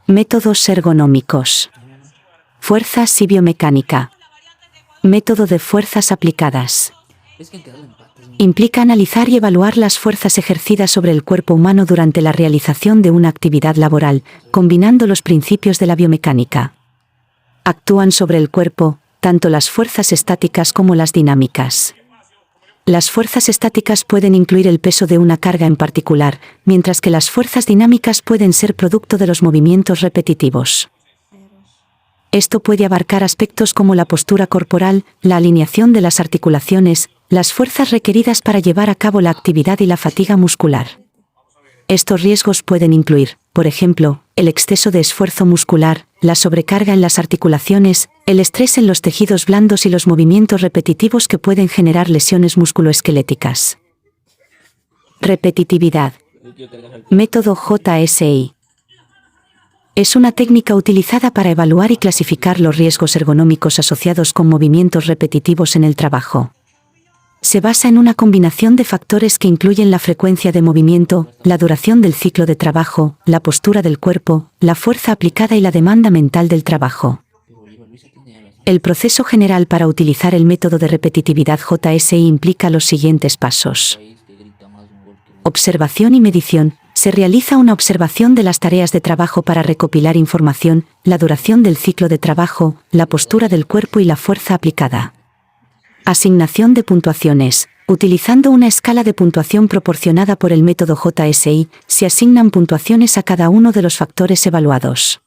Métodos ergonómicos. Fuerzas y biomecánica. Método de fuerzas aplicadas. Implica analizar y evaluar las fuerzas ejercidas sobre el cuerpo humano durante la realización de una actividad laboral, combinando los principios de la biomecánica. Actúan sobre el cuerpo, tanto las fuerzas estáticas como las dinámicas. Las fuerzas estáticas pueden incluir el peso de una carga en particular, mientras que las fuerzas dinámicas pueden ser producto de los movimientos repetitivos. Esto puede abarcar aspectos como la postura corporal, la alineación de las articulaciones, las fuerzas requeridas para llevar a cabo la actividad y la fatiga muscular. Estos riesgos pueden incluir, por ejemplo, el exceso de esfuerzo muscular, la sobrecarga en las articulaciones, el estrés en los tejidos blandos y los movimientos repetitivos que pueden generar lesiones musculoesqueléticas. Repetitividad. Método JSI. Es una técnica utilizada para evaluar y clasificar los riesgos ergonómicos asociados con movimientos repetitivos en el trabajo. Se basa en una combinación de factores que incluyen la frecuencia de movimiento, la duración del ciclo de trabajo, la postura del cuerpo, la fuerza aplicada y la demanda mental del trabajo. El proceso general para utilizar el método de repetitividad JSI implica los siguientes pasos. Observación y medición. Se realiza una observación de las tareas de trabajo para recopilar información, la duración del ciclo de trabajo, la postura del cuerpo y la fuerza aplicada. Asignación de puntuaciones. Utilizando una escala de puntuación proporcionada por el método JSI, se asignan puntuaciones a cada uno de los factores evaluados.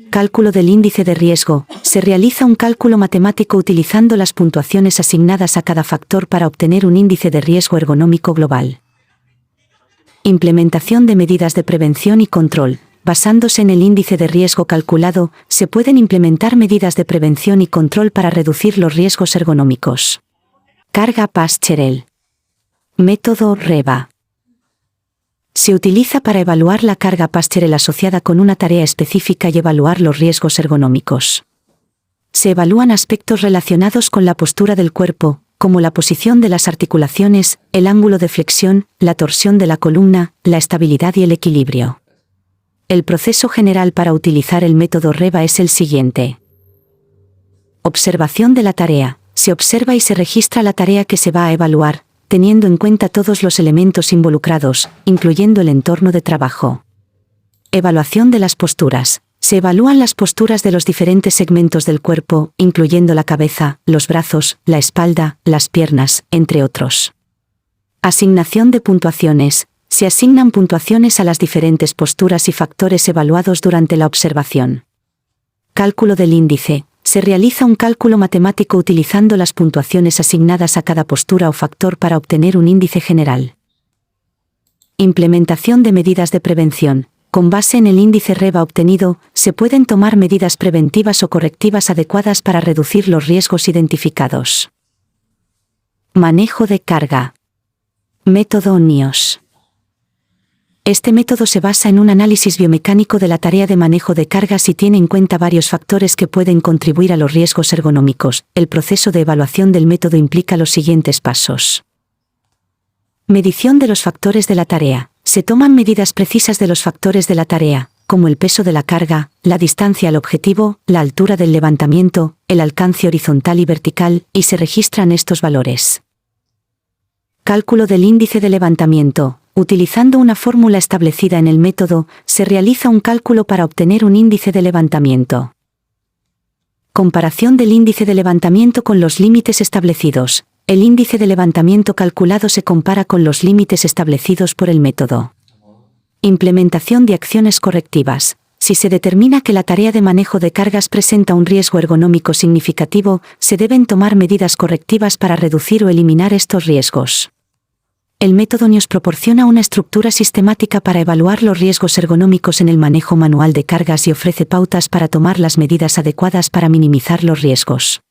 Cálculo del índice de riesgo. Se realiza un cálculo matemático utilizando las puntuaciones asignadas a cada factor para obtener un índice de riesgo ergonómico global. Implementación de medidas de prevención y control. Basándose en el índice de riesgo calculado, se pueden implementar medidas de prevención y control para reducir los riesgos ergonómicos. Carga Pasterel. Método REVA. Se utiliza para evaluar la carga Pasterel asociada con una tarea específica y evaluar los riesgos ergonómicos. Se evalúan aspectos relacionados con la postura del cuerpo, como la posición de las articulaciones, el ángulo de flexión, la torsión de la columna, la estabilidad y el equilibrio. El proceso general para utilizar el método REVA es el siguiente. Observación de la tarea. Se observa y se registra la tarea que se va a evaluar, teniendo en cuenta todos los elementos involucrados, incluyendo el entorno de trabajo. Evaluación de las posturas. Se evalúan las posturas de los diferentes segmentos del cuerpo, incluyendo la cabeza, los brazos, la espalda, las piernas, entre otros. Asignación de puntuaciones. Se asignan puntuaciones a las diferentes posturas y factores evaluados durante la observación. Cálculo del índice. Se realiza un cálculo matemático utilizando las puntuaciones asignadas a cada postura o factor para obtener un índice general. Implementación de medidas de prevención. Con base en el índice REVA obtenido, se pueden tomar medidas preventivas o correctivas adecuadas para reducir los riesgos identificados. Manejo de carga. Método NIOS. Este método se basa en un análisis biomecánico de la tarea de manejo de cargas y tiene en cuenta varios factores que pueden contribuir a los riesgos ergonómicos. El proceso de evaluación del método implica los siguientes pasos. Medición de los factores de la tarea. Se toman medidas precisas de los factores de la tarea, como el peso de la carga, la distancia al objetivo, la altura del levantamiento, el alcance horizontal y vertical, y se registran estos valores. Cálculo del índice de levantamiento. Utilizando una fórmula establecida en el método, se realiza un cálculo para obtener un índice de levantamiento. Comparación del índice de levantamiento con los límites establecidos. El índice de levantamiento calculado se compara con los límites establecidos por el método. Implementación de acciones correctivas. Si se determina que la tarea de manejo de cargas presenta un riesgo ergonómico significativo, se deben tomar medidas correctivas para reducir o eliminar estos riesgos. El método NIOS proporciona una estructura sistemática para evaluar los riesgos ergonómicos en el manejo manual de cargas y ofrece pautas para tomar las medidas adecuadas para minimizar los riesgos.